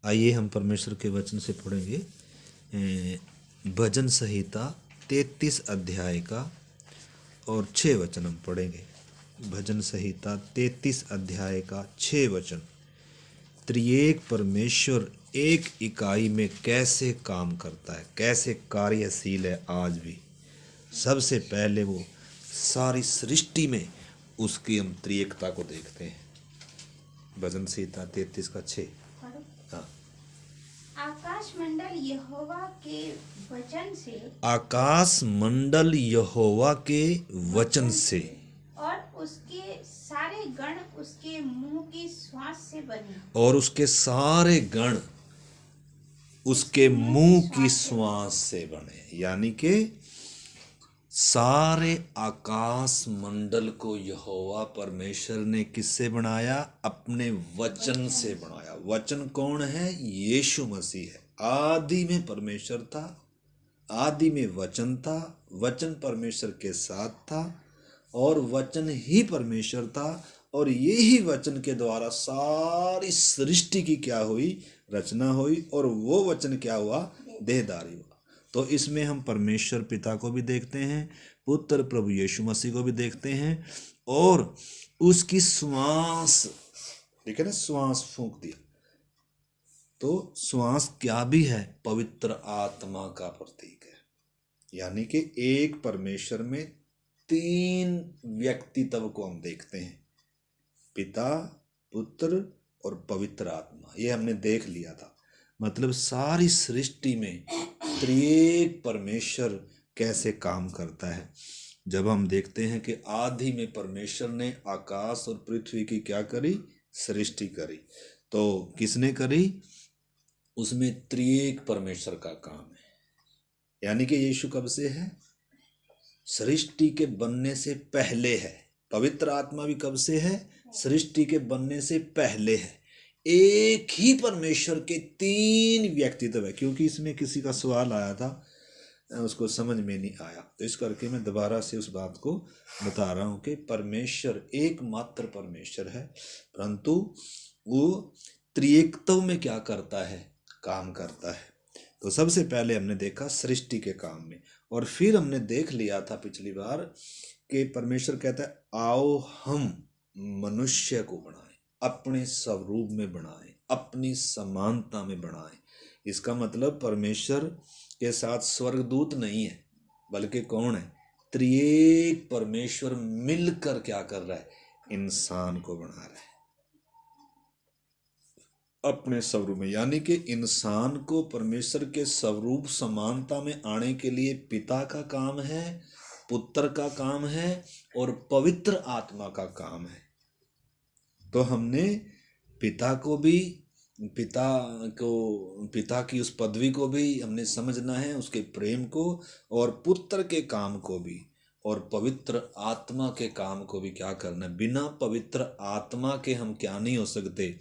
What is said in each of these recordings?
आइए हम परमेश्वर के वचन से पढ़ेंगे भजन संहिता 33 अध्याय का और 6 वचन हम पढ़ेंगे। भजन संहिता 33 अध्याय का 6 वचन। त्रिएक परमेश्वर एक इकाई में कैसे काम करता है, कैसे कार्यशील है आज भी। सबसे पहले वो सारी सृष्टि में उसकी हम त्रिएकता को देखते हैं। भजन संहिता 33 का 6। हाँ। आकाश मंडल यहोवा के वचन से, आकाश मंडल यहोवा के वचन से और उसके सारे गण उसके मुंह की श्वास से बने। और उसके सारे गण उसके मुंह की श्वास से बने। यानी कि सारे आकाश मंडल को यहोवा परमेश्वर ने किससे बनाया? अपने वचन से बनाया। वचन कौन है? यीशु मसीह है। आदि में परमेश्वर था, आदि में वचन था, वचन परमेश्वर के साथ था और वचन ही परमेश्वर था। और यही वचन के द्वारा सारी सृष्टि की क्या हुई? रचना हुई। और वो वचन क्या हुआ? देहधारी हुआ। तो इसमें हम परमेश्वर पिता को भी देखते हैं, पुत्र प्रभु यीशु मसीह को भी देखते हैं और उसकी श्वास, ठीक है ना, श्वास फूंक दिया। तो श्वास क्या भी है? पवित्र आत्मा का प्रतीक है। यानी कि एक परमेश्वर में 3 व्यक्तित्व को हम देखते हैं, पिता, पुत्र और पवित्र आत्मा। ये हमने देख लिया था। मतलब सारी सृष्टि में त्रिएक परमेश्वर कैसे काम करता है। जब हम देखते हैं कि आदि में परमेश्वर ने आकाश और पृथ्वी की क्या करी? सृष्टि करी। तो किसने करी? उसमें त्रिएक परमेश्वर का काम है। यानी कि यीशु कब से है? सृष्टि के बनने से पहले है। पवित्र आत्मा भी कब से है? सृष्टि के बनने से पहले है। एक ही परमेश्वर के 3 व्यक्तित्व है। क्योंकि इसमें किसी का सवाल आया था, उसको समझ में नहीं आया, तो इस करके मैं दोबारा से उस बात को बता रहा हूं कि परमेश्वर एकमात्र परमेश्वर है, परंतु वो त्रिएकत्व में क्या करता है? काम करता है। तो सबसे पहले हमने देखा सृष्टि के काम में, और फिर हमने देख लिया था पिछली बार कि परमेश्वर कहता है आओ हम मनुष्य को बनाएं, अपने स्वरूप में बनाएं, अपनी समानता में बनाएं। इसका मतलब परमेश्वर के साथ स्वर्गदूत नहीं है, बल्कि कौन है? त्रिएक परमेश्वर मिलकर क्या कर रहा है? इंसान को बना रहा है अपने स्वरूप में। यानी कि इंसान को परमेश्वर के स्वरूप समानता में आने के लिए पिता का काम है, पुत्र का काम है और पवित्र आत्मा का काम है। तो हमने पिता को भी, पिता की उस पदवी को भी हमने समझना है, उसके प्रेम को, और पुत्र के काम को भी, और पवित्र आत्मा के काम को भी क्या करना है। बिना पवित्र आत्मा के हम क्या नहीं हो सकते।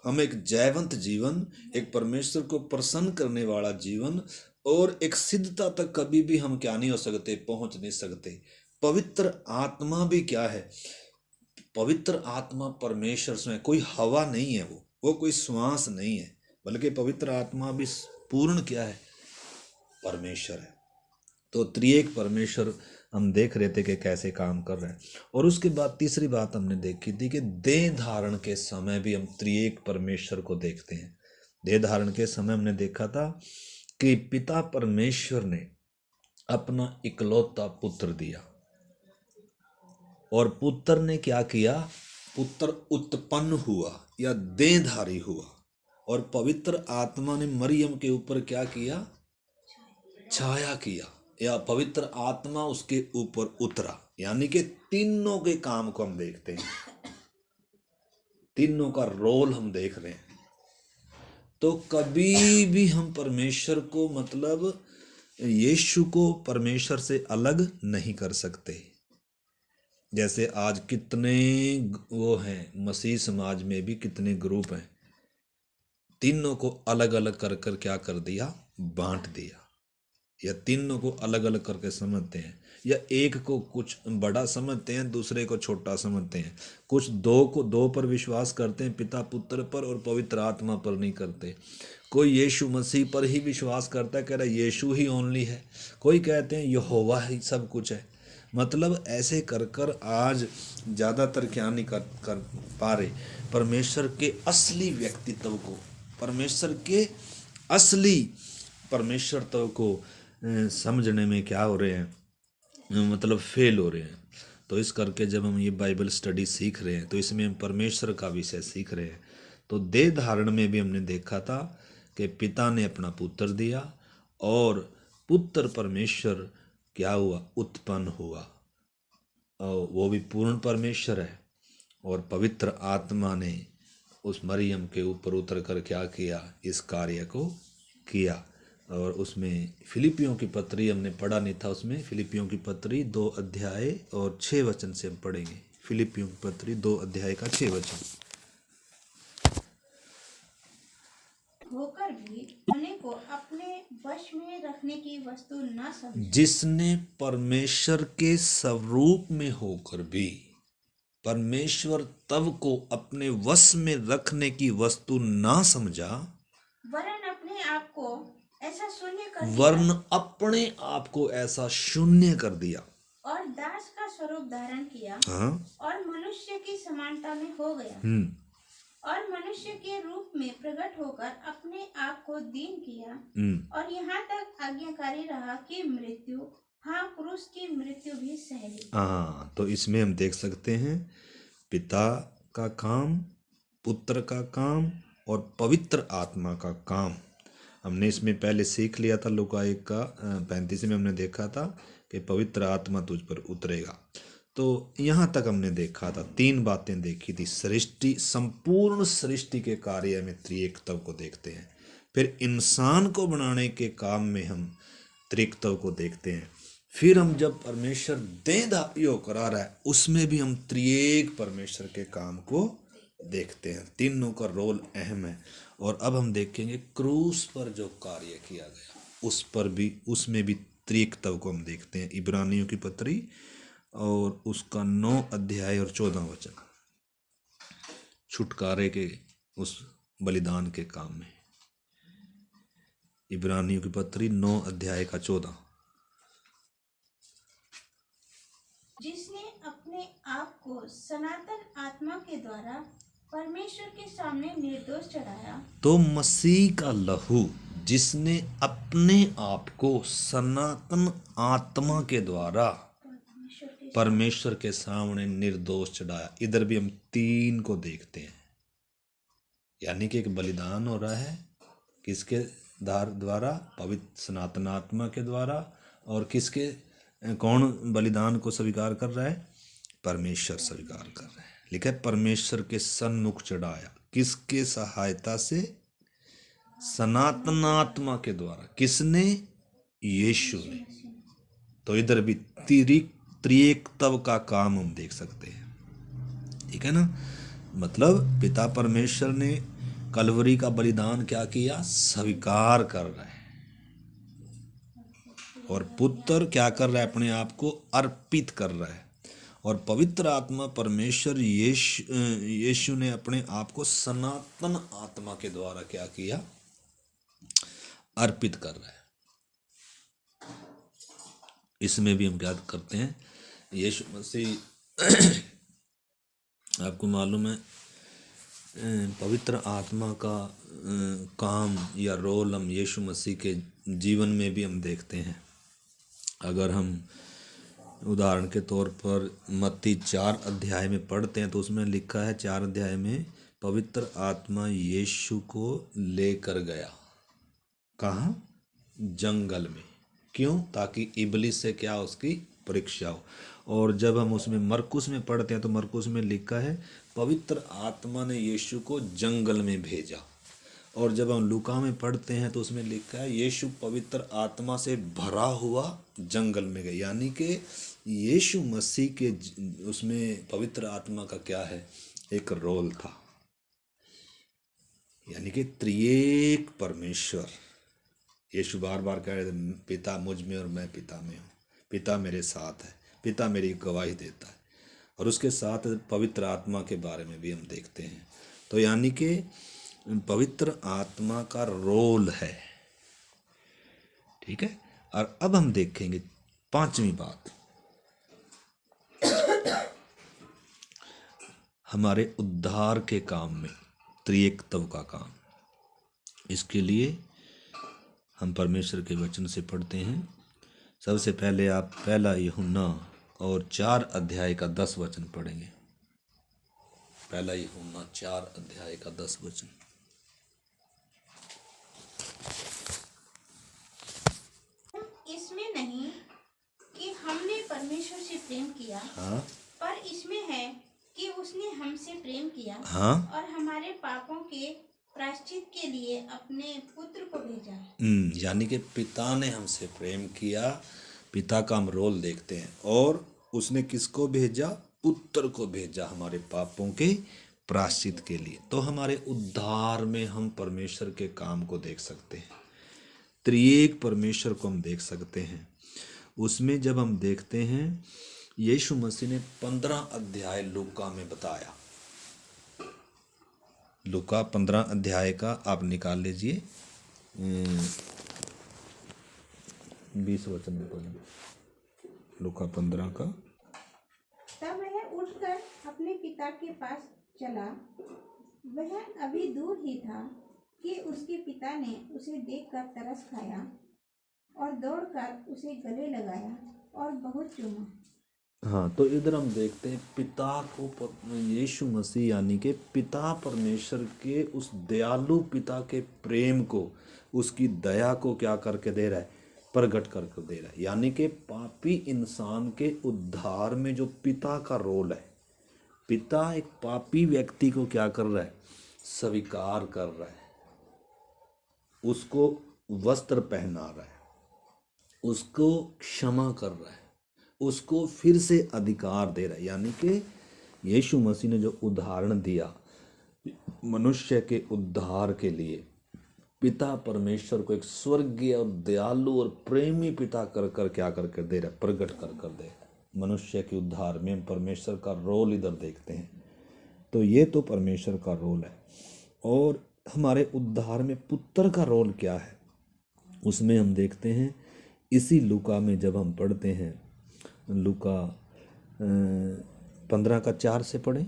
हम एक जयवंत जीवन, एक परमेश्वर को प्रसन्न करने वाला जीवन और एक सिद्धता तक कभी भी हम क्या नहीं हो सकते, पहुंच नहीं सकते। पवित्र आत्मा भी क्या है? पवित्र आत्मा परमेश्वर में कोई हवा नहीं है, वो कोई श्वास नहीं है, बल्कि पवित्र आत्मा भी पूर्ण क्या है? परमेश्वर है। तो त्रिएक परमेश्वर हम देख रहे थे कि कैसे काम कर रहे हैं। और उसके बाद तीसरी बात हमने देखी थी कि देह धारण के समय भी हम त्रिएक परमेश्वर को देखते हैं। देह धारण के समय हमने देखा था कि पिता परमेश्वर ने अपना इकलौता पुत्र दिया, और पुत्र ने क्या किया? पुत्र उत्पन्न हुआ या देहधारी हुआ, और पवित्र आत्मा ने मरियम के ऊपर क्या किया? छाया किया, या पवित्र आत्मा उसके ऊपर उतरा। यानी कि तीनों के काम को हम देखते हैं, तीनों का रोल हम देख रहे हैं। तो कभी भी हम परमेश्वर को, मतलब यीशु को परमेश्वर से अलग नहीं कर सकते। जैसे आज कितने वो हैं, मसीह समाज में भी कितने ग्रुप हैं, तीनों को अलग अलग कर कर क्या कर दिया? बांट दिया। या तीनों को अलग अलग करके समझते हैं, या एक को कुछ बड़ा समझते हैं, दूसरे को छोटा समझते हैं। कुछ दो पर विश्वास करते हैं, पिता पुत्र पर और पवित्र आत्मा पर नहीं करते। कोई यीशु मसीह पर ही विश्वास करता है, कह रहा है यीशु ही ओनली है। कोई कहते हैं यहोवा ही सब कुछ है। मतलब ऐसे कर कर आज ज़्यादातर क्या नहीं कर पा रहे, परमेश्वर के असली व्यक्तित्व को, परमेश्वर के असली परमेश्वरत्व को समझने में क्या हो रहे हैं, मतलब फेल हो रहे हैं। तो इस करके जब हम ये बाइबल स्टडी सीख रहे हैं तो इसमें हम परमेश्वर का विषय सीख रहे हैं। तो देह धारण में भी हमने देखा था कि पिता ने अपना पुत्र दिया और पुत्र परमेश्वर क्या हुआ, उत्पन्न हुआ, और वो भी पूर्ण परमेश्वर है। और पवित्र आत्मा ने उस मरियम के ऊपर उतर कर क्या किया, इस कार्य को किया। और उसमें फिलिपियों की पत्री हमने पढ़ा नहीं था, उसमें फिलिपियों की पत्री 2 अध्याय और 6 वचन से हम पढ़ेंगे। फिलिपियों की पत्री 2 अध्याय का 6 वचन। होकर भी अपने को अपने वश में रखने की वस्तु न समझा, जिसने परमेश्वर के स्वरूप में होकर भी परमेश्वर तब को अपने वश में रखने की वस्तु ना समझा, वरन अपने आप को ऐसा शून्य कर दिया, वरन अपने आप को ऐसा शून्य कर दिया, और दास का स्वरूप धारण किया, हाँ, और मनुष्य की समानता में हो गया, और मनुष्य के रूप में प्रकट होकर अपने आप को दीन किया, और यहाँ तक आज्ञाकारी रहा कि मृत्यु, हाँ क्रूस की मृत्यु भी सह ली। हाँ, तो इसमें हम देख सकते हैं पिता का काम, पुत्र का काम और पवित्र आत्मा का काम। हमने इसमें पहले सीख लिया था, लूका 1 का 35 में हमने देखा था कि पवित्र आत्मा तुझ पर उतरेगा। तो यहाँ तक हमने देखा था, 3 बातें देखी थी। सृष्टि, संपूर्ण सृष्टि के कार्य में त्रिएकत्व को देखते हैं। फिर इंसान को बनाने के काम में हम त्रिएकत्व को देखते हैं। फिर हम जब परमेश्वर देहधारी होकर आ रहा है उसमें भी हम त्रिएक परमेश्वर के काम को देखते हैं। तीनों का रोल अहम है। और अब हम देखेंगे क्रूस पर जो कार्य किया गया उस पर भी, उसमें भी त्रिएकत्व को हम देखते हैं। इब्रानियों की पत्री और उसका 9 अध्याय और 14 वचन, छुटकारे के उस बलिदान के काम में। इब्रानियों की पत्री 9 अध्याय का 14। जिसने अपने आप को सनातन आत्मा के द्वारा परमेश्वर के सामने निर्दोष चढ़ाया, तो मसीह का लहू, जिसने अपने आप को सनातन आत्मा के द्वारा परमेश्वर के सामने निर्दोष चढ़ाया। इधर भी हम 3 को देखते हैं, यानी कि एक बलिदान हो रहा है किसके द्वारा, पवित्र सनातन आत्मा के द्वारा। और किसके, कौन बलिदान को स्वीकार कर रहा है, परमेश्वर स्वीकार कर रहा है। लिखा है परमेश्वर के सन्मुख चढ़ाया, किसके सहायता से, सनातन आत्मा के द्वारा। किसने, यीशु ने। तो इधर भी त्रिएकत्व का काम हम देख सकते हैं, ठीक है ना। मतलब पिता परमेश्वर ने कलवरी का बलिदान क्या किया, स्वीकार कर रहा है, और पुत्र क्या कर रहा है, अपने आप को अर्पित कर रहा है। और पवित्र आत्मा परमेश्वर यीशु ने अपने आप को सनातन आत्मा के द्वारा क्या किया, अर्पित कर रहा है। इसमें भी हम क्या करते हैं, यीशु मसीह आपको मालूम है पवित्र आत्मा का काम या रोल हम यीशु मसीह के जीवन में भी हम देखते हैं। अगर हम उदाहरण के तौर पर मत्ती 4 अध्याय में पढ़ते हैं तो उसमें लिखा है 4 अध्याय में, पवित्र आत्मा यीशु को लेकर गया, कहाँ, जंगल में। क्यों, ताकि इबलीस से क्या, उसकी परीक्षा हो। और जब हम उसमें मरकुस में पढ़ते हैं तो मरकुस में लिखा है पवित्र आत्मा ने यीशु को जंगल में भेजा। और जब हम लूका में पढ़ते हैं तो उसमें लिखा है यीशु पवित्र आत्मा से भरा हुआ जंगल में गए। यानी कि यीशु मसीह के उसमें पवित्र आत्मा का क्या है, एक रोल था। यानी कि त्रिएक परमेश्वर यीशु बार बार कह रहे थे, पिता मुझ में और मैं पिता में हूँ, पिता मेरे साथ है, पिता मेरी गवाही देता है। और उसके साथ पवित्र आत्मा के बारे में भी हम देखते हैं। तो यानी कि पवित्र आत्मा का रोल है, ठीक है। और अब हम देखेंगे पांचवी बात, हमारे उद्धार के काम में त्रिएकत्व का काम। इसके लिए हम परमेश्वर के वचन से पढ़ते हैं। सबसे पहले आप पहला यूहन्ना और 4 अध्याय का 10 वचन पढ़ेंगे। पहला यूहन्ना 4 अध्याय का 10 वचन। इसमें नहीं कि हमने परमेश्वर से प्रेम किया, हाँ पर इसमें है कि उसने हमसे प्रेम किया हाँ और हमारे पापों के प्रायश्चित के लिए अपने पुत्र को भेजा। यानी कि पिता ने हमसे प्रेम किया, पिता का हम रोल देखते हैं। और उसने किसको भेजा? पुत्र को भेजा हमारे पापों के प्रायश्चित के लिए। तो हमारे उद्धार में हम परमेश्वर के काम को देख सकते हैं, त्रिएक परमेश्वर को हम देख सकते हैं। उसमें जब हम देखते हैं, यीशु मसीह ने 15 अध्याय लूका में बताया। लूका 15 अध्याय का आप निकाल लीजिए, 20 वचन में पढ़ेंगे लूका 15 का। तब वह उठकर अपने पिता के पास चला। वह अभी दूर ही था कि उसके पिता ने उसे देखकर तरस खाया और दौड़कर उसे गले लगाया और बहुत चूमा। हाँ, तो इधर हम देखते हैं पिता को, यीशु मसीह यानी कि पिता परमेश्वर के उस दयालु पिता के प्रेम को, उसकी दया को क्या करके दे रहा है? प्रकट करके दे रहा है। यानी कि पापी इंसान के उद्धार में जो पिता का रोल है, पिता एक पापी व्यक्ति को क्या कर रहा है? स्वीकार कर रहा है, उसको वस्त्र पहना रहा है, उसको क्षमा कर रहा है, उसको फिर से अधिकार दे रहा है। यानी कि यीशु मसीह ने जो उदाहरण दिया मनुष्य के उद्धार के लिए, पिता परमेश्वर को एक स्वर्गीय और दयालु और प्रेमी पिता कर कर क्या करके दे रहा है? प्रकट कर कर दे रहा है। मनुष्य के उद्धार में परमेश्वर का रोल इधर देखते हैं। तो ये तो परमेश्वर का रोल है। और हमारे उद्धार में पुत्र का रोल क्या है, उसमें हम देखते हैं इसी लूका में जब हम पढ़ते हैं, लूका 15 का 4 से पढ़ें।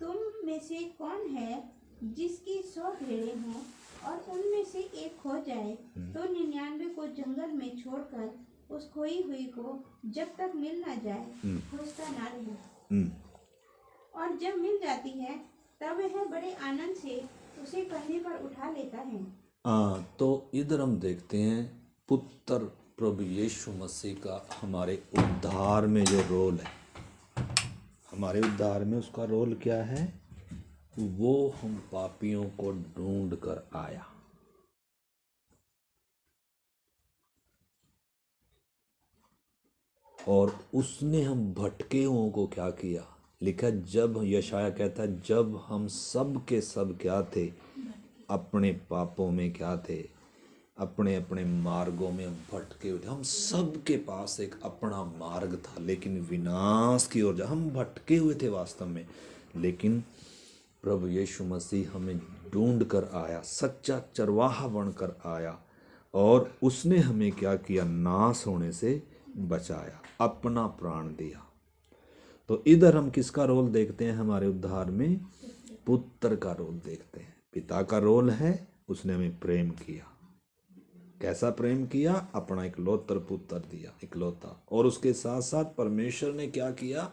तुम में से कौन है जिसकी 100 भेड़ें हों और उनमें से एक खो जाए तो 99 को जंगल में छोड़कर उस खोई हुई को जब तक मिल ना जाए खोजता ना रहे। और जब मिल जाती है तब वह बड़े आनंद से उसे कंधे पर उठा लेता है। तो इधर हम देखते हैं पुत्र प्रभु यीशु मसीह का हमारे उद्धार में जो रोल है, हमारे उद्धार में उसका रोल क्या है? वो हम पापियों को ढूंढ कर आया। और उसने हम भटके हुओं को क्या किया? लिखा, जब यशाया कहता है, जब हम सब के सब क्या थे? अपने पापों में क्या थे? अपने अपने मार्गों में हम भटके हुए थे। हम सब के पास एक अपना मार्ग था, लेकिन विनाश की ओर हम भटके हुए थे वास्तव में। लेकिन प्रभु यीशु मसीह हमें ढूंढ कर आया, सच्चा चरवाहा बनकर आया, और उसने हमें क्या किया? नाश होने से बचाया, अपना प्राण दिया। तो इधर हम किसका रोल देखते हैं? हमारे उद्धार में पुत्र का रोल देखते हैं। पिता का रोल है, उसने हमें प्रेम किया। कैसा प्रेम किया? अपना इकलौता पुत्र दिया, इकलौता। और उसके साथ साथ परमेश्वर ने क्या किया?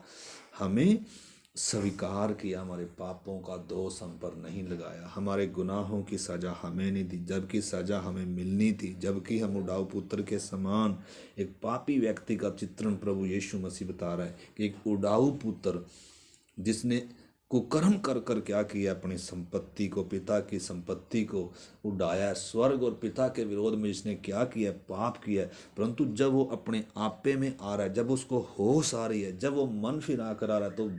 हमें स्वीकार किया, हमारे पापों का दोष हम पर नहीं लगाया, हमारे गुनाहों की सज़ा हमें नहीं दी, जबकि सज़ा हमें मिलनी थी। जबकि हम उड़ाऊ पुत्र के समान, एक पापी व्यक्ति का चित्रण प्रभु यीशु मसीह बता रहा है कि एक उड़ाऊ पुत्र जिसने कुकर्म कर कर क्या किया, अपनी संपत्ति को, पिता की संपत्ति को उड़ाया। स्वर्ग और पिता के विरोध में इसने क्या किया, पाप किया। परंतु जब वो अपने आपे में आ रहा है, जब उसको होश आ रही है, जब वो मन फिरा कर आ रहा है, तो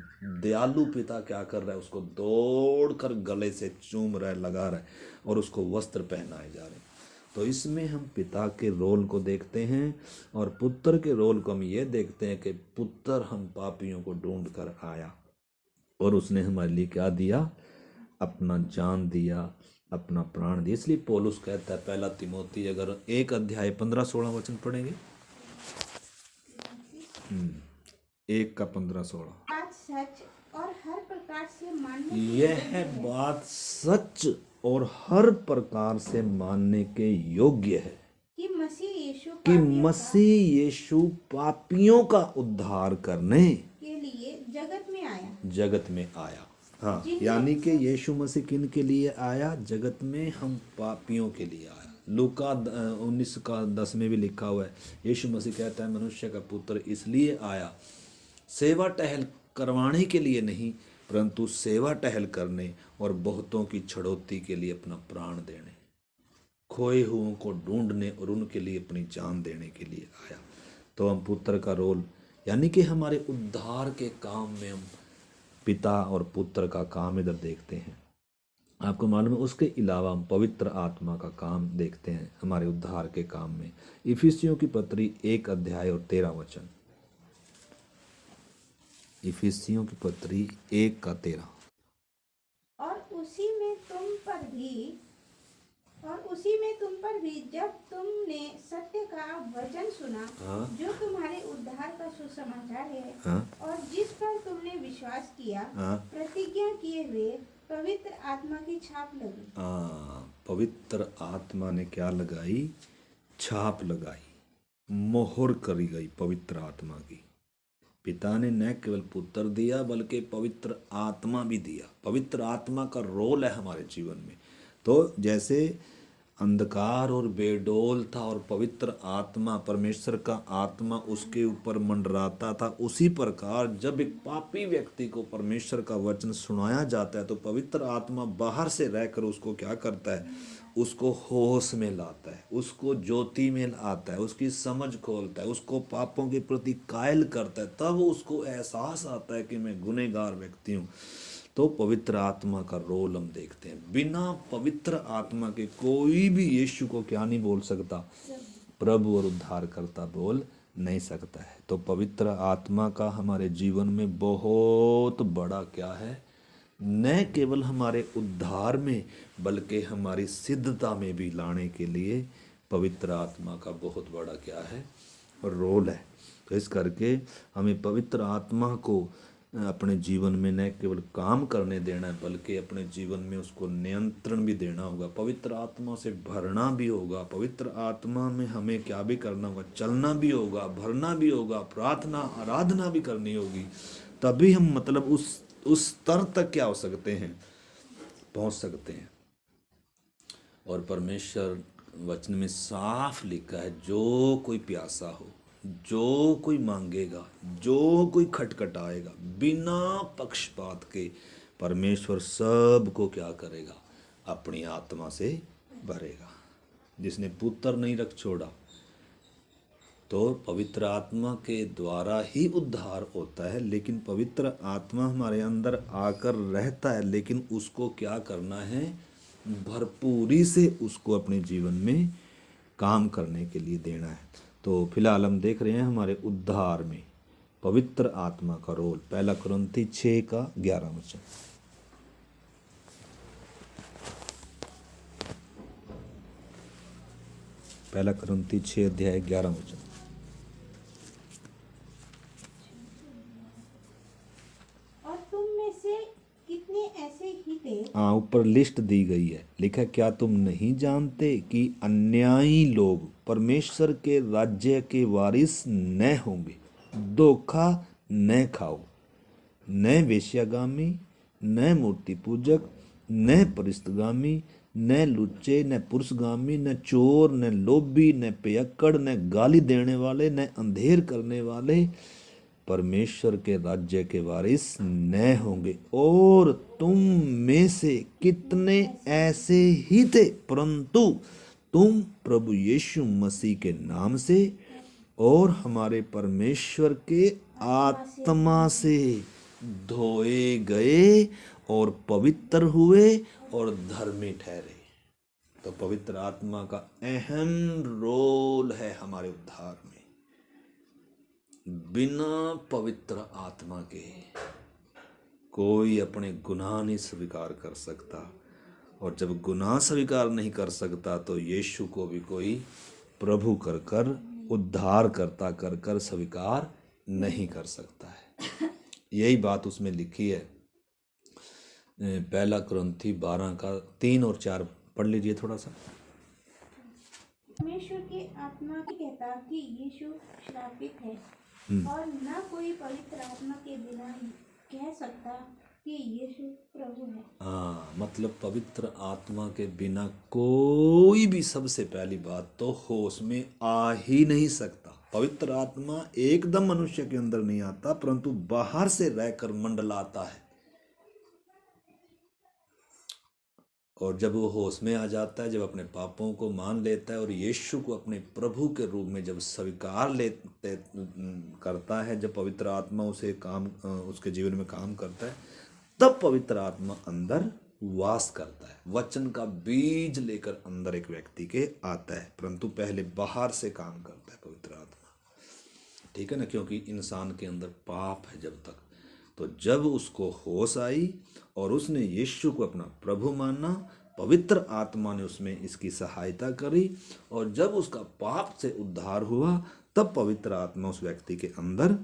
दयालु पिता क्या कर रहा है, उसको दौड़ कर गले से चूम रहा है, लगा रहा है और उसको वस्त्र पहनाए जा रहे हैं। तो इसमें हम पिता के रोल को देखते हैं और पुत्र के रोल को हम ये देखते हैं कि पुत्र हम पापियों को ढूंढ कर आया और उसने हमारे लिए क्या दिया, अपना जान दिया, अपना प्राण दिया। इसलिए पौलुस कहता है, पहला तिमोथी अगर 1 अध्याय 15-16 वचन पढ़ेंगे, 1 का 15-16। बात सच और हर प्रकार से मानने यह बात सच और हर प्रकार से मानने के योग्य है कि कि मसीह यीशु पापियों का उद्धार करने के लिए जगत में आया। हाँ, यानी कि यीशु मसीह किन के लिए आया, जगत में हम पापियों के लिए आया। लूका 19:10 में भी लिखा हुआ है, यीशु मसीह कहता है मनुष्य का पुत्र इसलिए आया, सेवा टहल करवाने के लिए नहीं, परंतु सेवा टहल करने और बहुतों की छड़ौती के लिए अपना प्राण देने, खोए हुओं को ढूंढने और उनके लिए अपनी जान देने के लिए आया। तो हम पुत्र का रोल, यानी कि हमारे उद्धार के काम में हम पिता और पुत्र का काम इधर देखते हैं। आपको मालूम है, उसके अलावा हम पवित्र आत्मा का काम देखते हैं हमारे उद्धार के काम में। इफिसियों की पत्री 1 अध्याय 13 इफिसियों की पत्री 1 का 13। और उसी में तुम पर भी जब तुमने सत्य का वचन सुना, जो तुम्हारे उद्धार का सुसमाचार है, और जिस पर तुमने विश्वास किया, प्रतिज्ञा किए हुए पवित्र आत्मा की छाप लगी। पवित्र आत्मा ने क्या लगाई, छाप लगाई, मोहर करी गई पवित्र आत्मा की। पिता ने न केवल पुत्र दिया बल्कि पवित्र आत्मा भी दिया। पवित्र आत्मा का रोल है हमारे जीवन में। तो जैसे अंधकार और बेडोल था और पवित्र आत्मा, परमेश्वर का आत्मा उसके ऊपर मंडराता था, उसी प्रकार जब एक पापी व्यक्ति को परमेश्वर का वचन सुनाया जाता है तो पवित्र आत्मा बाहर से रहकर उसको क्या करता है, उसको होश में लाता है, उसको ज्योति में आता है, उसकी समझ खोलता है, उसको पापों के प्रति कायल करता है। तब उसको एहसास आता है कि मैं गुनहगार व्यक्ति हूँ। तो पवित्र आत्मा का रोल हम देखते हैं। बिना पवित्र आत्मा के कोई भी यीशु को क्या नहीं बोल सकता, प्रभु और उद्धारकर्ता बोल नहीं सकता है। तो पवित्र आत्मा का हमारे जीवन में बहुत बड़ा क्या है, न केवल हमारे उद्धार में बल्कि हमारी सिद्धता में भी लाने के लिए पवित्र आत्मा का बहुत बड़ा क्या है, रोल है। तो इस करके हमें पवित्र आत्मा को अपने जीवन में न केवल काम करने देना है बल्कि अपने जीवन में उसको नियंत्रण भी देना होगा, पवित्र आत्मा से भरना भी होगा। पवित्र आत्मा में हमें क्या भी करना होगा, चलना भी होगा, भरना भी होगा, प्रार्थना आराधना भी करनी होगी। तभी हम मतलब उस स्तर तक क्या हो सकते हैं, पहुंच सकते हैं। और परमेश्वर वचन में साफ लिखा है, जो कोई प्यासा हो, जो कोई मांगेगा, जो कोई खटखटाएगा, बिना पक्षपात के परमेश्वर सबको क्या करेगा, अपनी आत्मा से भरेगा। जिसने पुत्र नहीं रख छोड़ा, तो पवित्र आत्मा के द्वारा ही उद्धार होता है। लेकिन पवित्र आत्मा हमारे अंदर आकर रहता है, लेकिन उसको क्या करना है, भरपूरी से उसको अपने जीवन में काम करने के लिए देना है। तो फिलहाल हम देख रहे हैं हमारे उद्धार में पवित्र आत्मा का रोल। 1 कुरिन्थी 6:11। 1 कुरिन्थी 6:11। और तुम में से कितने ऐसे ही थे, ऊपर लिस्ट दी गई है, लिखा क्या तुम नहीं जानते कि अन्यायी लोग परमेश्वर के राज्य के वारिस न होंगे। धोखा न खाओ, न वेश्यागामी, न मूर्ति पूजक, न परिस्तगामी, न लुच्चे, न पुरुषगामी, न चोर, न लोभी, न पियक्कड़, न गाली देने वाले, न अंधेर करने वाले, परमेश्वर के राज्य के वारिस न होंगे। और तुम में से कितने ऐसे ही थे, परंतु तुम प्रभु यीशु मसीह के नाम से और हमारे परमेश्वर के आत्मा से धोए गए और पवित्र हुए और धर्मी ठहरे। तो पवित्र आत्मा का अहम रोल है हमारे उद्धार में। बिना पवित्र आत्मा के कोई अपने गुनाह नहीं स्वीकार कर सकता, और जब गुनाह स्वीकार नहीं कर सकता तो यीशु को भी कोई प्रभु कर कर, उद्धार करता कर कर स्वीकार नहीं कर सकता है। यही बात उसमें लिखी है, पहला कुरिन्थी 12 का 3 और 4 पढ़ लीजिए थोड़ा सा। परमेश्वर की आत्मा कहता कि यीशु श्रापित है, और न कोई पवित्र आत्मा के बिना कह सकता कि यीशु प्रभु है। हाँ, मतलब पवित्र आत्मा के बिना कोई भी, सबसे पहली बात तो होश में आ ही नहीं सकता। पवित्र आत्मा एकदम मनुष्य के अंदर नहीं आता, परंतु बाहर से रहकर मंडलाता है, और जब वो होश में आ जाता है, जब अपने पापों को मान लेता है और यीशु को अपने प्रभु के रूप में जब स्वीकार लेते करता है, जब पवित्र आत्मा उसे काम उसके जीवन में काम करता है, तब पवित्र आत्मा अंदर वास करता है। वचन का बीज लेकर अंदर एक व्यक्ति के आता है, परंतु पहले बाहर से काम करता है पवित्र आत्मा, ठीक है ना, क्योंकि इंसान के अंदर पाप है जब तक। तो जब उसको होश आई और उसने यीशु को अपना प्रभु माना, पवित्र आत्मा ने उसमें इसकी सहायता करी, और जब उसका पाप से उद्धार हुआ तब पवित्र आत्मा उस व्यक्ति के अंदर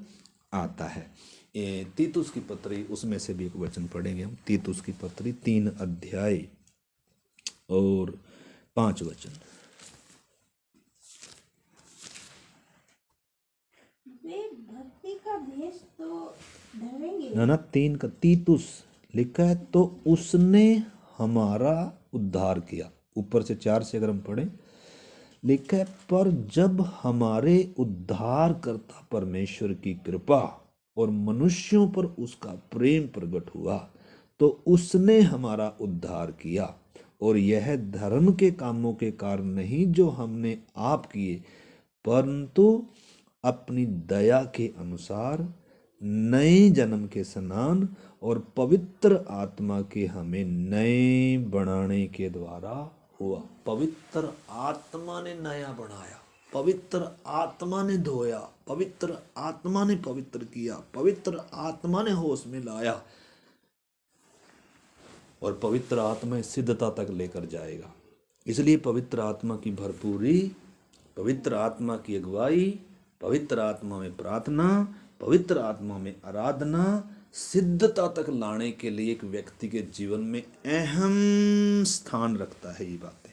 आता है। तीतुस की पत्री, उसमें से भी एक वचन पढ़ेंगे हम। तीतुस की पत्री 3 अध्याय और 5 वचन। वे भक्ति का भेष तो धरेंगे ना 3 का तीतुस लिखा है, तो उसने हमारा उद्धार किया। ऊपर से 4 से अगर हम पढ़ें, लिखा है, पर जब हमारे उद्धार करता परमेश्वर की कृपा और मनुष्यों पर उसका प्रेम प्रकट हुआ, तो उसने हमारा उद्धार किया, और यह धर्म के कामों के कारण नहीं जो हमने आप किए, परंतु अपनी दया के अनुसार नए जन्म के स्नान और पवित्र आत्मा के हमें नए बनाने के द्वारा हुआ। पवित्र आत्मा ने नया बनाया, पवित्र आत्मा ने धोया, पवित्र आत्मा ने पवित्र किया, पवित्र आत्मा ने होश में लाया, और पवित्र आत्मा सिद्धता तक लेकर जाएगा। इसलिए पवित्र आत्मा की भरपूरी, पवित्र आत्मा की अगुवाई, पवित्र आत्मा में प्रार्थना, पवित्र आत्मा में आराधना सिद्धता तक लाने के लिए एक व्यक्ति के जीवन में अहम स्थान रखता है। ये बातें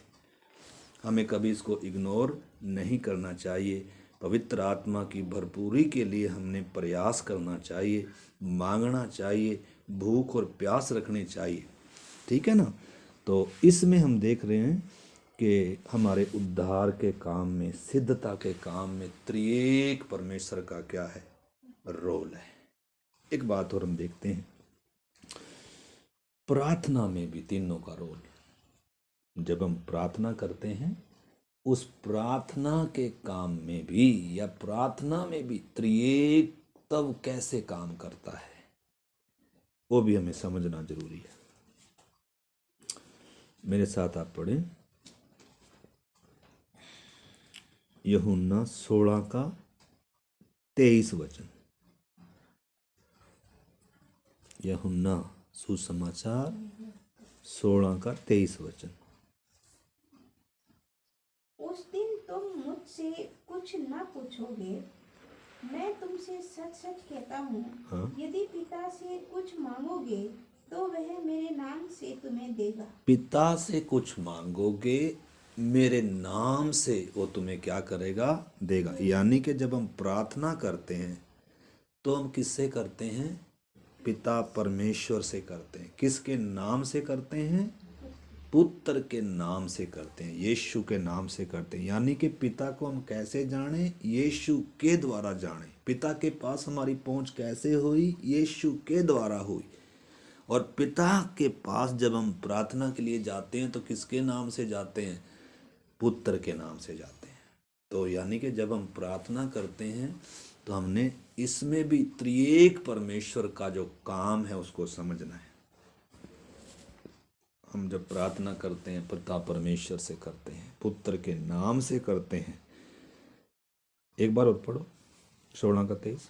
हमें कभी इसको इग्नोर नहीं करना चाहिए। पवित्र आत्मा की भरपूरी के लिए हमने प्रयास करना चाहिए, मांगना चाहिए, भूख और प्यास रखनी चाहिए, ठीक है ना। तो इसमें हम देख रहे हैं कि हमारे उद्धार के काम में, सिद्धता के काम में त्रिएक परमेश्वर का क्या है, रोल है। एक बात और हम देखते हैं, प्रार्थना में भी तीनों का रोल। जब हम प्रार्थना करते हैं, उस प्रार्थना के काम में भी, या प्रार्थना में भी त्रिएक तब कैसे काम करता है, वो भी हमें समझना जरूरी है। मेरे साथ आप पढ़ें यूहन्ना 16 का 23 वचन। यूहन्ना सुसमाचार 16 का 23 वचन। उस दिन तुम मुझसे कुछ न पूछोगे, मैं तुमसे सच सच कहता हूँ, हाँ? यदि पिता से कुछ मांगोगे तो वह मेरे नाम से तुम्हें देगा। पिता से कुछ मांगोगे मेरे नाम से, वो तुम्हें क्या करेगा, देगा। यानी कि जब हम प्रार्थना करते हैं तो हम किससे करते हैं, पिता परमेश्वर से करते हैं। किसके नाम से करते हैं, पुत्र के नाम से करते हैं, यीशु के नाम से करते हैं। यानी कि पिता को हम कैसे जाने, यीशु के द्वारा जाने। पिता के पास हमारी पहुंच कैसे हुई? यीशु के द्वारा हुई। और पिता के पास जब हम प्रार्थना के लिए जाते हैं तो किसके नाम से जाते हैं? पुत्र के नाम से जाते हैं। तो यानी कि जब हम प्रार्थना करते हैं तो हमने इसमें भी त्रिएक परमेश्वर का जो काम है उसको समझना है। हम जब प्रार्थना करते हैं पिता परमेश्वर से करते हैं, पुत्र के नाम से करते हैं। एक बार और पढ़ो 16 का 23।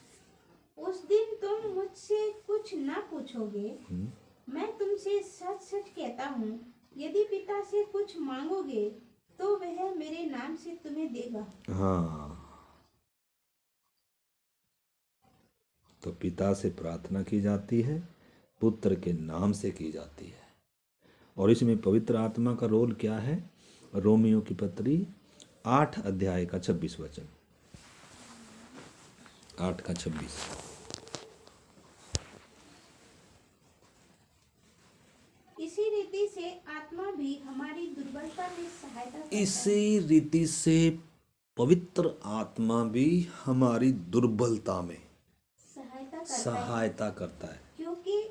उस दिन तुम मुझसे कुछ न पूछोगे, मैं तुमसे सच सच कहता हूँ, यदि पिता से कुछ मांगोगे तो वह मेरे नाम से तुम्हें देगा। हाँ, तो पिता से प्रार्थना की जाती है, पुत्र के नाम से की जाती है। और इसमें पवित्र आत्मा का रोल क्या है? रोमियो की पत्री 8 अध्याय का 26 वचन, 8 का 26। इसी रीति से आत्मा भी हमारी दुर्बलता में सहायता करता है। इसी रीति से पवित्र आत्मा भी हमारी दुर्बलता में सहायता करता है। क्योंकि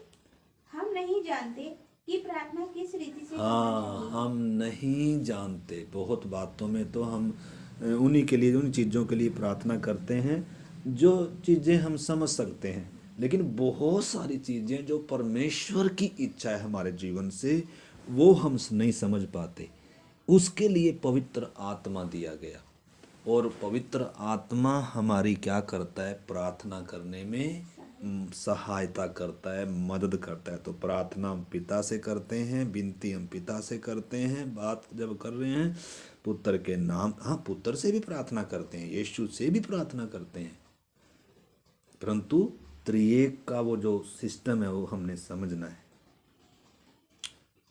हम नहीं जानते कि प्रार्थना किस रीति से हाँ, हम नहीं जानते। बहुत बातों में तो हम उन्हीं के लिए, उन चीज़ों के लिए प्रार्थना करते हैं जो चीज़ें हम समझ सकते हैं, लेकिन बहुत सारी चीज़ें जो परमेश्वर की इच्छा है हमारे जीवन से वो हम नहीं समझ पाते। उसके लिए पवित्र आत्मा दिया गया। और पवित्र आत्मा हमारी क्या करता है? प्रार्थना करने में सहायता करता है, मदद करता है। तो प्रार्थना हम पिता से करते हैं, विनती हम पिता से करते हैं। बात जब कर रहे हैं पुत्र के नाम, हाँ पुत्र से भी प्रार्थना करते हैं, यीशु से भी प्रार्थना करते हैं, परंतु त्रिएक का वो जो सिस्टम है वो हमने समझना है।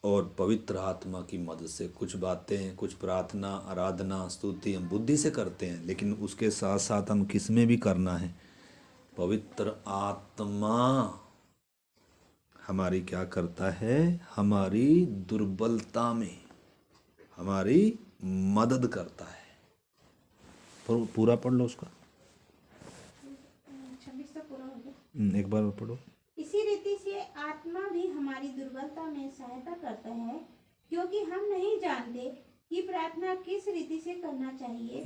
और पवित्र आत्मा की मदद से कुछ बातें, कुछ प्रार्थना, आराधना, स्तुति हम बुद्धि से करते हैं, लेकिन उसके साथ साथ हम किस में भी करना है? पवित्र आत्मा हमारी क्या करता है? हमारी दुर्बलता में हमारी मदद करता है। पूरा पढ़ लो उसका, 26 तक पूरा हो गया। एक बार और पढ़ो। इसी रीति से आत्मा भी हमारी दुर्बलता में सहायता करता है, क्योंकि हम नहीं जानते कि प्रार्थना किस रीति से करना चाहिए,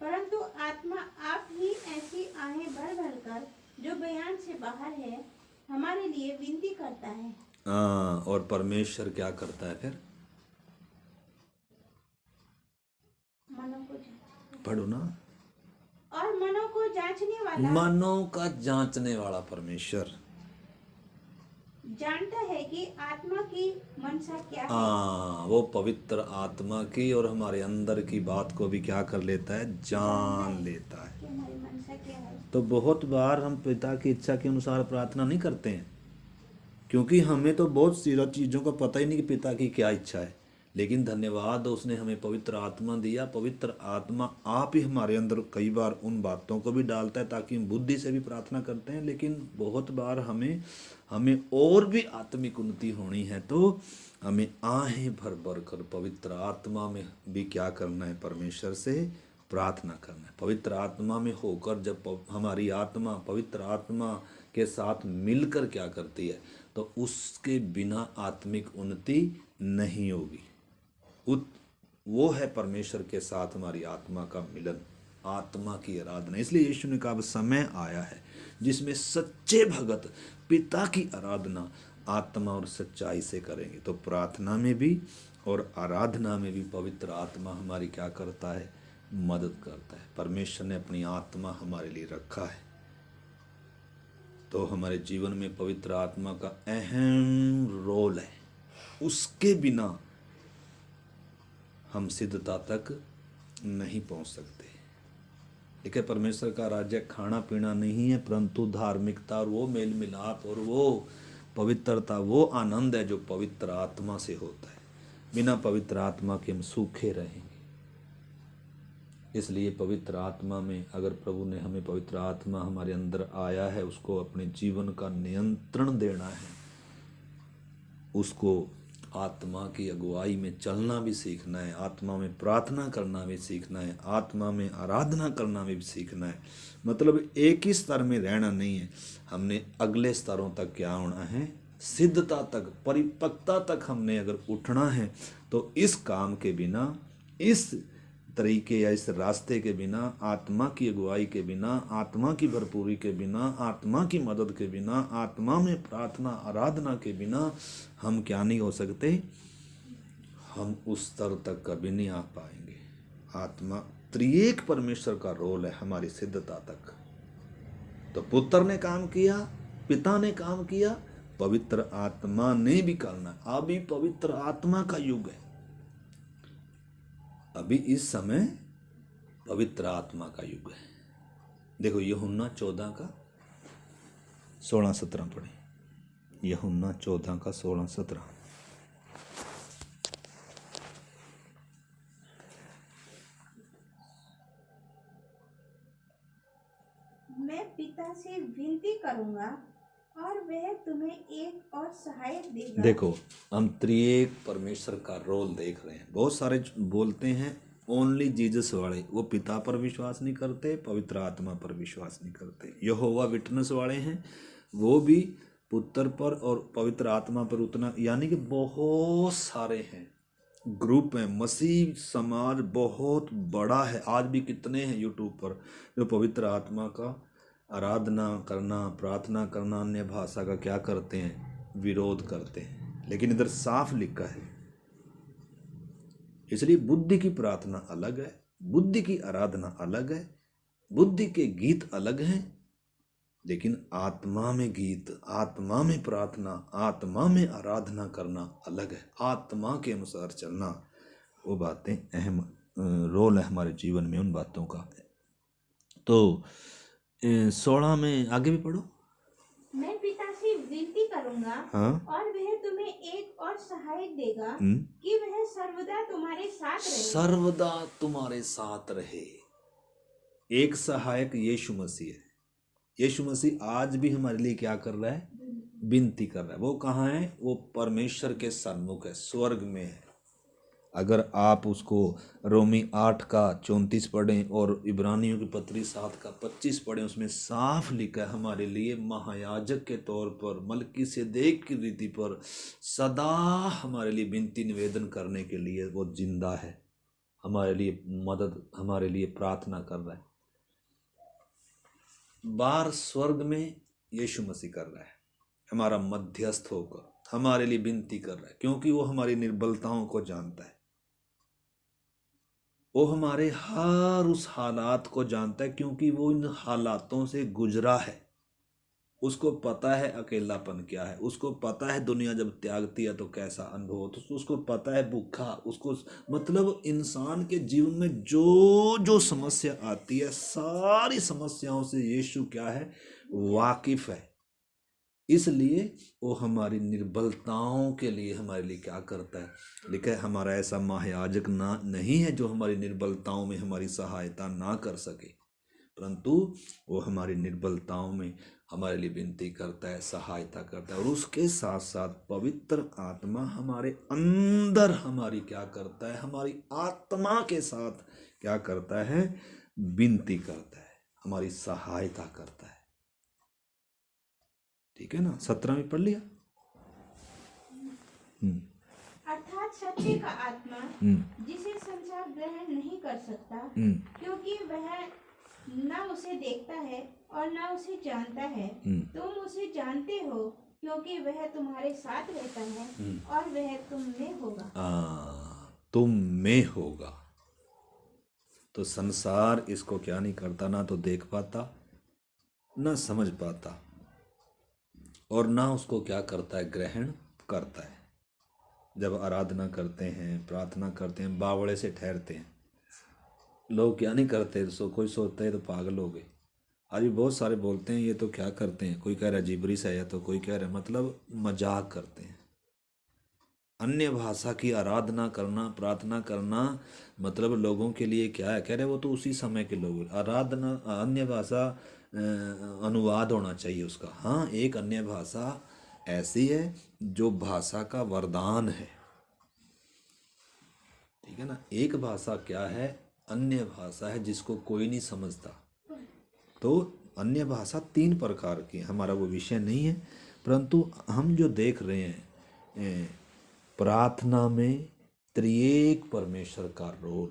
परंतु आत्मा आप ही ऐसी आहें भर भर कर जो बयान से बाहर है हमारे लिए विनती करता है। और परमेश्वर क्या करता है फिर? मनों को पढ़ो ना। और मनों को जांचने वाला, मनों का जांचने वाला परमेश्वर जानता है कि आत्मा की मनसा क्या है। वो पवित्र आत्मा की और हमारे अंदर की बात को भी क्या कर लेता है? जान लेता है। कि हमारी मनसा क्या है। तो बहुत बार हम पिता की इच्छा के अनुसार प्रार्थना नहीं करते हैं, क्योंकि हमें तो बहुत सी चीज़ों का पता ही नहीं कि पिता की क्या इच्छा है। लेकिन धन्यवाद, उसने हमें पवित्र आत्मा दिया। पवित्र आत्मा आप ही हमारे अंदर कई बार उन बातों को भी डालता है ताकि हम बुद्धि से भी प्रार्थना करते हैं। लेकिन बहुत बार हमें और भी आत्मिक उन्नति होनी है तो हमें आहें भर भर कर पवित्र आत्मा में भी क्या करना है? परमेश्वर से प्रार्थना करना है। पवित्र आत्मा में होकर जब हमारी आत्मा पवित्र आत्मा के साथ मिलकर क्या करती है तो उसके बिना आत्मिक उन्नति नहीं होगी। वो है परमेश्वर के साथ हमारी आत्मा का मिलन, आत्मा की आराधना। इसलिए यीशु ने कहा समय आया है जिसमें सच्चे भगत पिता की आराधना आत्मा और सच्चाई से करेंगे। तो प्रार्थना में भी और आराधना में भी पवित्र आत्मा हमारी क्या करता है? मदद करता है। परमेश्वर ने अपनी आत्मा हमारे लिए रखा है, तो हमारे जीवन में पवित्र आत्मा का अहम रोल है। उसके बिना हम सिद्धता तक नहीं पहुंच सकते। देखिए, परमेश्वर का राज्य खाना पीना नहीं है, परंतु धार्मिकता और वो मेल मिलाप और वो पवित्रता, वो आनंद है जो पवित्र आत्मा से होता है। बिना पवित्र आत्मा के हम सूखे रहेंगे। इसलिए पवित्र आत्मा में, अगर प्रभु ने हमें पवित्र आत्मा हमारे अंदर आया है, उसको अपने जीवन का नियंत्रण देना है, उसको आत्मा की अगुवाई में चलना भी सीखना है, आत्मा में प्रार्थना करना भी सीखना है, आत्मा में आराधना करना भी सीखना है। मतलब एक ही स्तर में रहना नहीं है, हमने अगले स्तरों तक क्या होना है, सिद्धता तक, परिपक्वता तक हमने अगर उठना है तो इस काम के बिना, इस तरीके या इस रास्ते के बिना, आत्मा की अगुवाई के बिना, आत्मा की भरपूरी के बिना, आत्मा की मदद के बिना, आत्मा में प्रार्थना आराधना के बिना हम क्या नहीं हो सकते, हम उस स्तर तक कभी नहीं आ पाएंगे। आत्मा त्रिएक परमेश्वर का रोल है हमारी सिद्धता तक। तो पुत्र ने काम किया, पिता ने काम किया, पवित्र आत्मा ने भी करना। अभी पवित्र आत्मा का युग है, अभी इस समय पवित्र आत्मा का युग है। देखो यूहन्ना 14 का 16-17 पढ़े, यूहन्ना 14 का 16-17। मैं पिता से विनती करूंगा और वह तुम्हें एक और सहायक देगा। देखो हम त्रिएक परमेश्वर का रोल देख रहे हैं। बहुत सारे बोलते हैं ओनली जीसस वाले, वो पिता पर विश्वास नहीं करते, पवित्र आत्मा पर विश्वास नहीं करते। यहोवा विटनेस वाले हैं, वो भी पुत्र पर और पवित्र आत्मा पर उतना, यानी कि बहुत सारे हैं, ग्रुप हैं। मसीह समाज बहुत बड़ा है। आज भी कितने हैं यूट्यूब पर जो पवित्र आत्मा का आराधना करना, प्रार्थना करना, अन्य भाषा का क्या करते हैं, विरोध करते हैं। लेकिन इधर साफ लिखा है। इसलिए बुद्धि की प्रार्थना अलग है, बुद्धि की आराधना अलग है, बुद्धि के गीत अलग हैं, लेकिन आत्मा में गीत, आत्मा में प्रार्थना, आत्मा में आराधना करना अलग है। आत्मा के अनुसार चलना, वो बातें अहम रोल है हमारे जीवन में उन बातों का। तो 16 में आगे भी पढ़ो। मैं पिता से विनती करूंगा, हाँ? और वह तुम्हें एक और सहायक देगा कि वह सर्वदा तुम्हारे साथ रहे। सर्वदा तुम्हारे साथ रहे। एक सहायक यीशु मसीह है। यीशु मसीह आज भी हमारे लिए क्या कर रहा है, विनती कर रहा है। वो कहाँ है, वो परमेश्वर के सन्मुख है, स्वर्ग में है। अगर आप उसको रोमी 8 का 34 पढ़ें और इब्रानियों की पत्री 7 का 25 पढ़ें, उसमें साफ लिखा है हमारे लिए महायाजक के तौर पर, मलकीसेदेक की रीति पर सदा हमारे लिए विनती निवेदन करने के लिए वो जिंदा है, हमारे लिए मदद, हमारे लिए प्रार्थना कर रहा है। बार स्वर्ग में यीशु मसीह कर रहा है, हमारा मध्यस्थ होकर हमारे लिए विनती कर रहा है, क्योंकि वो हमारी निर्बलताओं को जानता है। वो हमारे हर उस हालात को जानता है, क्योंकि वो इन हालातों से गुजरा है। उसको पता है अकेलापन क्या है, उसको पता है दुनिया जब त्यागती है तो कैसा अनुभव होता है, उसको पता है भूखा, उसको मतलब इंसान के जीवन में जो जो समस्या आती है, सारी समस्याओं से यीशु क्या है, वाकिफ है। इसलिए वो हमारी निर्बलताओं के लिए हमारे लिए क्या करता है, लिखा है हमारा ऐसा महायाजक ना नहीं है जो हमारी निर्बलताओं में हमारी सहायता ना कर सके, परंतु वो हमारी निर्बलताओं में हमारे लिए विनती करता है, सहायता करता है। और उसके साथ साथ पवित्र आत्मा हमारे अंदर हमारी क्या करता है, हमारी आत्मा के साथ क्या करता है, विनती करता है, हमारी सहायता करता है। ठीक है ना, 17 में पढ़ लिया। अर्थात सत्य का आत्मा जिसे संसार ग्रहण नहीं कर सकता, क्योंकि वह न उसे देखता है और न उसे जानता है। तुम उसे जानते हो क्योंकि वह तुम्हारे साथ रहता है और वह तुम में होगा। तुम में होगा। तो संसार इसको क्या नहीं करता, ना तो देख पाता, ना समझ पाता, और ना उसको क्या करता है, ग्रहण करता है। जब आराधना करते हैं, प्रार्थना करते हैं, बावड़े से ठहरते हैं। लोग क्या नहीं करते, कोई सोचते हैं तो पागल हो गए। आज भी बहुत सारे बोलते हैं ये तो क्या करते हैं, कोई कह रहा है जिब्रिश है, या तो कोई कह रहा है मतलब मजाक करते हैं। अन्य भाषा की आराधना करना, प्रार्थना करना मतलब लोगों के लिए क्या है, कह रहे वो तो उसी समय के लोग। आराधना अन्य भाषा अनुवाद होना चाहिए उसका। हाँ, एक अन्य भाषा ऐसी है जो भाषा का वरदान है, ठीक है ना। एक भाषा क्या है, अन्य भाषा है जिसको कोई नहीं समझता। तो अन्य भाषा 3 प्रकार की, हमारा वो विषय नहीं है, परंतु हम जो देख रहे हैं प्रार्थना में त्रिएक परमेश्वर का रोल,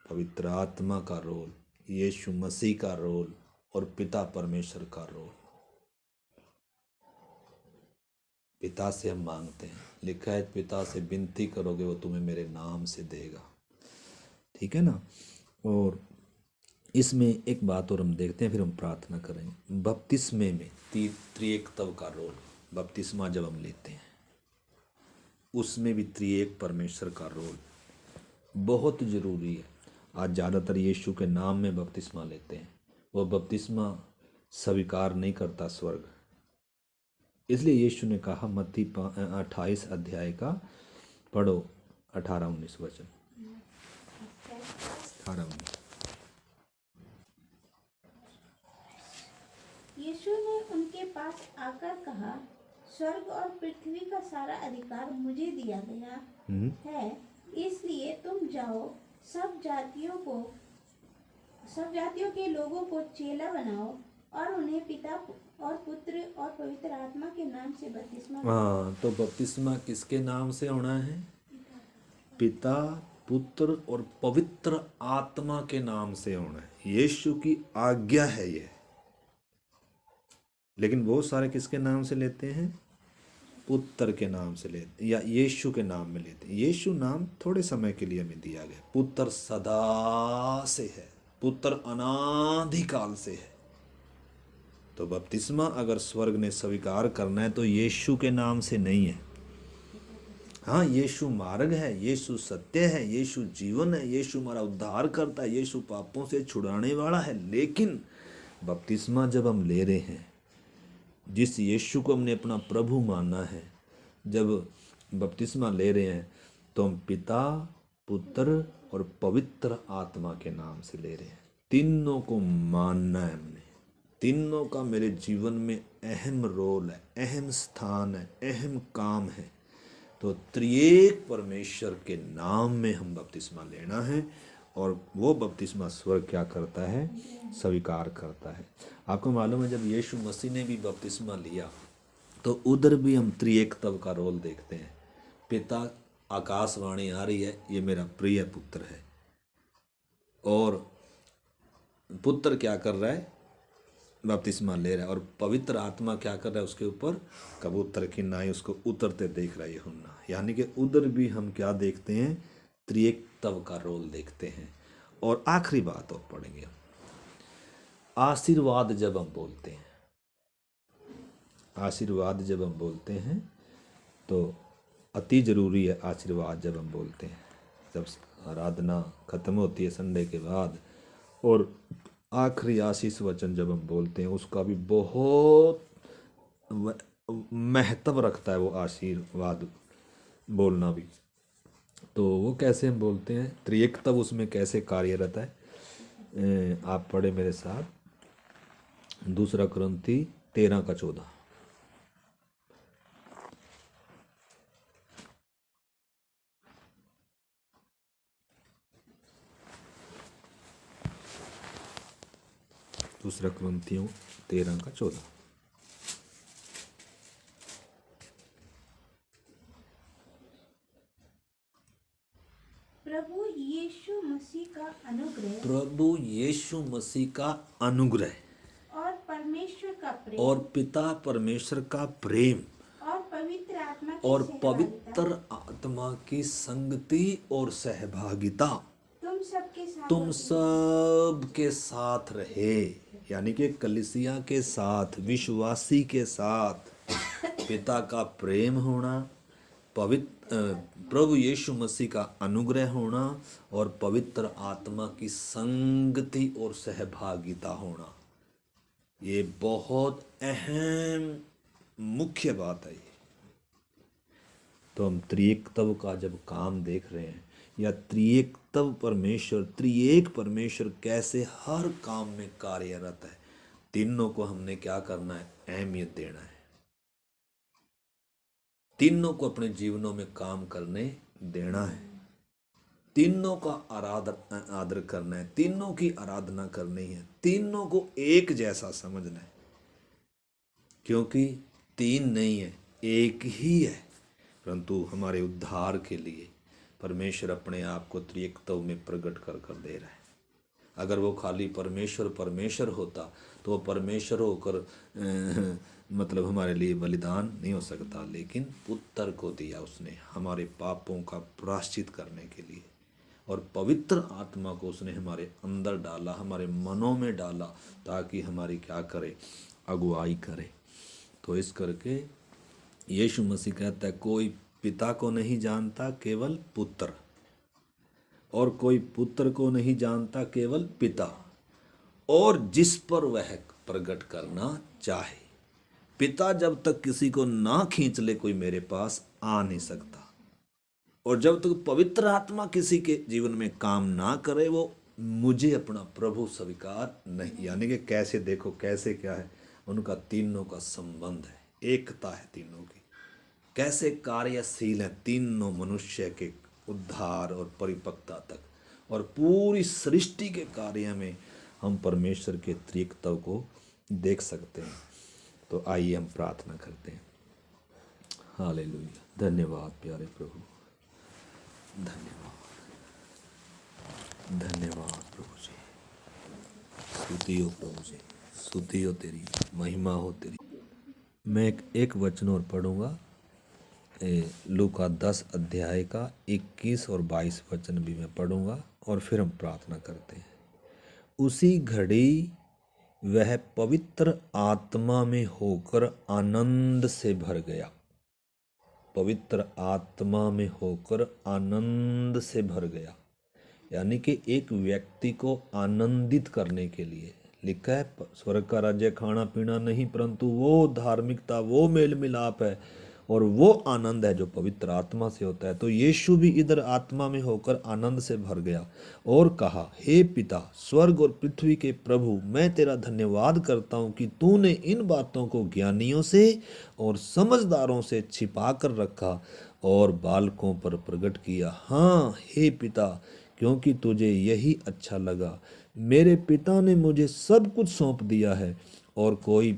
पवित्र आत्मा का रोल, यीशु मसीह का रोल और पिता परमेश्वर का रोल। पिता से हम मांगते हैं, लिखा है पिता से विनती करोगे वो तुम्हें मेरे नाम से देगा, ठीक है ना। और इसमें एक बात और हम देखते हैं, फिर हम प्रार्थना करेंगे। बपतिस्मे में त्रिएकत्व का रोल, बपतिस्मा जब हम लेते हैं उसमें भी त्रिएक परमेश्वर का रोल बहुत ज़रूरी है। आज ज़्यादातर यीशु के नाम में बपतिस्मा लेते हैं, वो बपतिस्मा स्वीकार नहीं करता स्वर्ग। इसलिए यीशु ने कहा मत्ती 28 अध्याय का पढ़ो 18-19 वचन। 18-19। यीशु ने उनके पास आकर कहा, स्वर्ग और पृथ्वी का सारा अधिकार मुझे दिया गया है, इसलिए तुम जाओ, सब जातियों के लोगों को चेला बनाओ और उन्हें पिता और पुत्र और पवित्र आत्मा के नाम से बपतिस्मा दो। हाँ, तो बपतिस्मा किसके नाम से होना है? पिता, पुत्र और पवित्र आत्मा के नाम से होना है। यीशु की आज्ञा है ये। लेकिन बहुत सारे किसके नाम से लेते हैं? पुत्र के नाम से लेते, या यीशु के नाम में लेते हैं। यीशु नाम थोड़े समय के लिए हमें दिया गया, पुत्र सदा से है, पुत्र अनादिकाल से है। तो बपतिस्मा अगर स्वर्ग ने स्वीकार करना है तो यीशु के नाम से नहीं है। हाँ, यीशु मार्ग है, यीशु सत्य है, यीशु जीवन है, यीशु हमारा उद्धार करता है, यीशु पापों से छुड़ाने वाला है। लेकिन बपतिस्मा जब हम ले रहे हैं, जिस यीशु को हमने अपना प्रभु माना है, जब बपतिस्मा ले रहे हैं तो हम पिता, पुत्र और पवित्र आत्मा के नाम से ले रहे हैं। तीनों को मानना है हमने, तीनों का मेरे जीवन में अहम रोल है, अहम स्थान है, अहम काम है। तो त्रिएक परमेश्वर के नाम में हम बपतिस्मा लेना है, और वो बपतिस्मा स्वर्ग क्या करता है? स्वीकार करता है। आपको मालूम है जब यीशु मसीह ने भी बपतिस्मा लिया तो उधर भी हम त्रिएकत्व का रोल देखते हैं। पिता, आकाशवाणी आ रही है, ये मेरा प्रिय पुत्र है, और पुत्र क्या कर रहा है? बपतिस्मा ले रहा है। और पवित्र आत्मा क्या कर रहा है? उसके ऊपर कबूतर की नाई उसको उतरते देख रहा है यूहन्ना। यानी कि उधर भी हम क्या देखते हैं? त्रिएकत्व का रोल देखते हैं। और आखिरी बात और पढ़ेंगे हम, आशीर्वाद जब हम बोलते हैं, आशीर्वाद जब हम बोलते हैं तो अति ज़रूरी है आशीर्वाद जब हम बोलते हैं। जब आराधना ख़त्म होती है संडे के बाद, और आखिरी आशीष वचन जब हम बोलते हैं, उसका भी बहुत महत्व रखता है वो आशीर्वाद बोलना भी। तो वो कैसे हम बोलते हैं? त्रिएकत्व उसमें कैसे कार्यरत है? आप पढ़े मेरे साथ 2 कुरिन्थी 13:14। दूसरा कुरिन्थियों 13:14। प्रभु यीशु मसीह का अनुग्रह प्रभु यीशु मसीह का अनुग्रह और परमेश्वर का प्रेम और पिता परमेश्वर का प्रेम और पवित्र आत्मा की और सहभागिता पवित्र आत्मा की संगति और सहभागिता तुम सब के साथ रहे। यानी कि कलीसिया के साथ, विश्वासी के साथ पिता का प्रेम होना, प्रभु यीशु मसीह का अनुग्रह होना और पवित्र आत्मा की संगति और सहभागिता होना, ये बहुत अहम मुख्य बात है। ये तो हम त्रिएकत्व का जब काम देख रहे हैं, या त्रिएकत्व परमेश्वर, त्रिएक परमेश्वर कैसे हर काम में कार्यरत है, तीनों को हमने क्या करना है? अहमियत देना है, तीनों को अपने जीवनों में काम करने देना है। तीनों का आदर करना है, तीनों की आराधना करनी है, तीनों को एक जैसा समझना है, क्योंकि तीन नहीं है, एक ही है। परंतु हमारे उद्धार के लिए परमेश्वर अपने आप को त्रिएकत्व में प्रकट कर कर दे रहा है। अगर वो खाली परमेश्वर परमेश्वर होता तो वो परमेश्वर होकर मतलब हमारे लिए बलिदान नहीं हो सकता, लेकिन पुत्र को दिया उसने हमारे पापों का प्रायश्चित करने के लिए, और पवित्र आत्मा को उसने हमारे अंदर डाला, हमारे मनों में डाला, ताकि हमारी क्या करे, अगुवाई करे। तो इस करके यीशु मसीह कहता है कोई पिता को नहीं जानता केवल पुत्र, और कोई पुत्र को नहीं जानता केवल पिता, और जिस पर वह प्रकट करना चाहे। पिता जब तक किसी को ना खींच ले कोई मेरे पास आ नहीं सकता, और जब तक पवित्र आत्मा किसी के जीवन में काम ना करे वो मुझे अपना प्रभु स्वीकार नहीं। यानी कि कैसे, देखो कैसे क्या है, उनका तीनों का संबंध है, एकता है तीनों की, कैसे कार्यशील है तीनों मनुष्य के उद्धार और परिपक्वता तक, और पूरी सृष्टि के कार्य में हम परमेश्वर के त्रिएकत्व को देख सकते हैं। तो आइए हम प्रार्थना करते हैं। हालेलुया। धन्यवाद प्यारे प्रभु, धन्यवाद, धन्यवाद प्रभु जी। स्तुति हो प्रभु जी, स्तुति हो तेरी, महिमा हो तेरी। मैं एक वचन और पढ़ूंगा, लूका 10 अध्याय का 21 और 22 वचन भी मैं पढ़ूंगा, और फिर हम प्रार्थना करते हैं। उसी घड़ी वह पवित्र आत्मा में होकर आनंद से भर गया। पवित्र आत्मा में होकर आनंद से भर गया, यानी कि एक व्यक्ति को आनंदित करने के लिए लिखा है, स्वर्ग का राज्य खाना पीना नहीं, परंतु वो धार्मिकता, वो मेल मिलाप है, और वो आनंद है जो पवित्र आत्मा से होता है। तो यीशु भी इधर आत्मा में होकर आनंद से भर गया और कहा, हे पिता, स्वर्ग और पृथ्वी के प्रभु, मैं तेरा धन्यवाद करता हूँ कि तूने इन बातों को ज्ञानियों से और समझदारों से छिपा कर रखा और बालकों पर प्रकट किया। हाँ हे पिता, क्योंकि तुझे यही अच्छा लगा। मेरे पिता ने मुझे सब कुछ सौंप दिया है, और कोई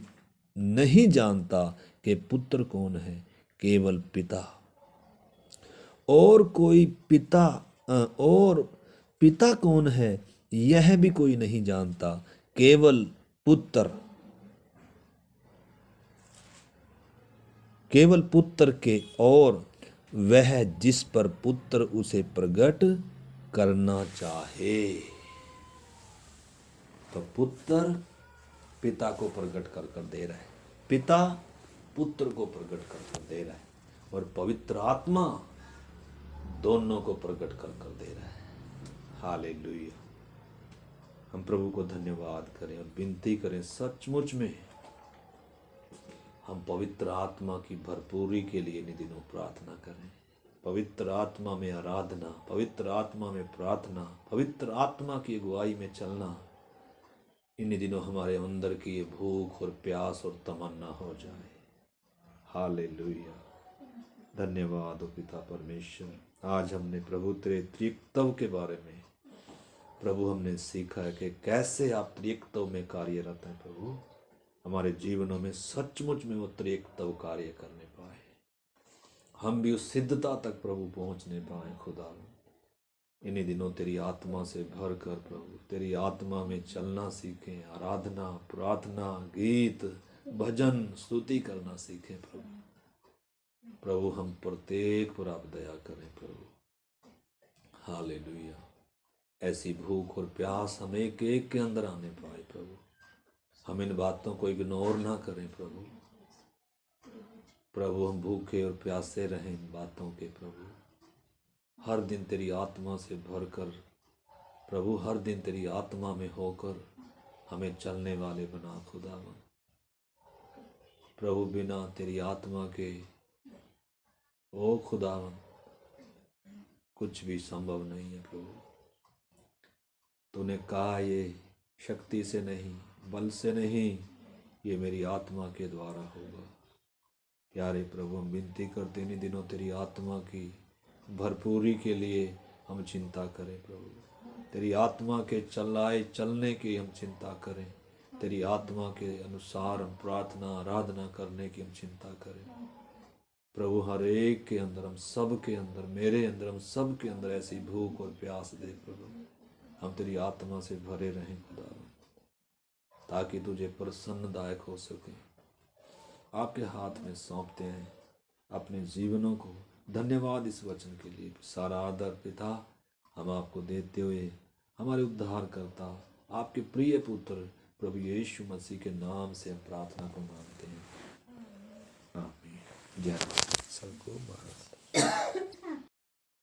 नहीं जानता कि पुत्र कौन है, केवल पिता, और कोई पिता और पिता कौन है यह भी कोई नहीं जानता, केवल पुत्र, केवल पुत्र के, और वह जिस पर पुत्र उसे प्रकट करना चाहे। तो पुत्र पिता को प्रकट कर कर दे रहा है, पिता पुत्र को प्रकट कर कर दे रहा है, और पवित्र आत्मा दोनों को प्रकट कर कर दे रहा है। हालेलुया। हम प्रभु को धन्यवाद करें और विनती करें, सचमुच में हम पवित्र आत्मा की भरपूरी के लिए इन दिनों प्रार्थना करें। पवित्र आत्मा में आराधना, पवित्र आत्मा में प्रार्थना, पवित्र आत्मा की अगुवाई में चलना, इन दिनों हमारे अंदर की ये भूख और प्यास और तमन्ना हो जाए। हालेलुया। धन्यवाद हो पिता परमेश्वर। आज हमने प्रभु तेरे त्रिएकत्व के बारे में प्रभु हमने सीखा है कि कैसे आप त्रिएकत्व में कार्यरत हैं। प्रभु हमारे जीवनों में सचमुच में वो त्रिएकत्व कार्य करने पाए, हम भी उस सिद्धता तक प्रभु पहुंचने पाए। खुदा इन्हीं दिनों तेरी आत्मा से भर कर प्रभु तेरी आत्मा में चलना सीखें, आराधना, प्रार्थना, गीत, भजन, स्तुति करना सीखें। प्रभु हम प्रत्येक पर आप दया करें प्रभु। हालेलुया। ऐसी भूख और प्यास हम एक एक के अंदर आने पाए प्रभु। हम इन बातों को इग्नोर ना करें प्रभु। प्रभु हम भूखे और प्यासे रहें इन बातों के प्रभु। हर दिन तेरी आत्मा से भरकर प्रभु, हर दिन तेरी आत्मा में होकर हमें चलने वाले बना खुदावन। प्रभु बिना तेरी आत्मा के ओ खुदावन कुछ भी संभव नहीं है प्रभु। तूने कहा ये शक्ति से नहीं, बल से नहीं, ये मेरी आत्मा के द्वारा होगा। प्यारे प्रभु हम विनती करते इन दिनों तेरी आत्मा की भरपूरी के लिए हम चिंता करें प्रभु। तेरी आत्मा के चलने की हम चिंता करें। तेरी आत्मा के अनुसार हम प्रार्थना आराधना करने की हम चिंता करें प्रभु। हर एक के अंदर, हम सब के अंदर, मेरे अंदर, हम सब के अंदर ऐसी भूख और प्यास दे प्रभु। हम तेरी आत्मा से भरे रहें खुदा, ताकि तुझे प्रसन्नदायक हो सके। आपके हाथ में सौंपते हैं अपने जीवनों को। धन्यवाद इस वचन के लिए। सारा आदर पिता हम आपको देते हुए हमारे उद्धारकर्ता आपके प्रिय पुत्र प्रभु यीशु मसीह के नाम से हम प्रार्थना को मांगते हैं। आमीन। जय सबको महाराज।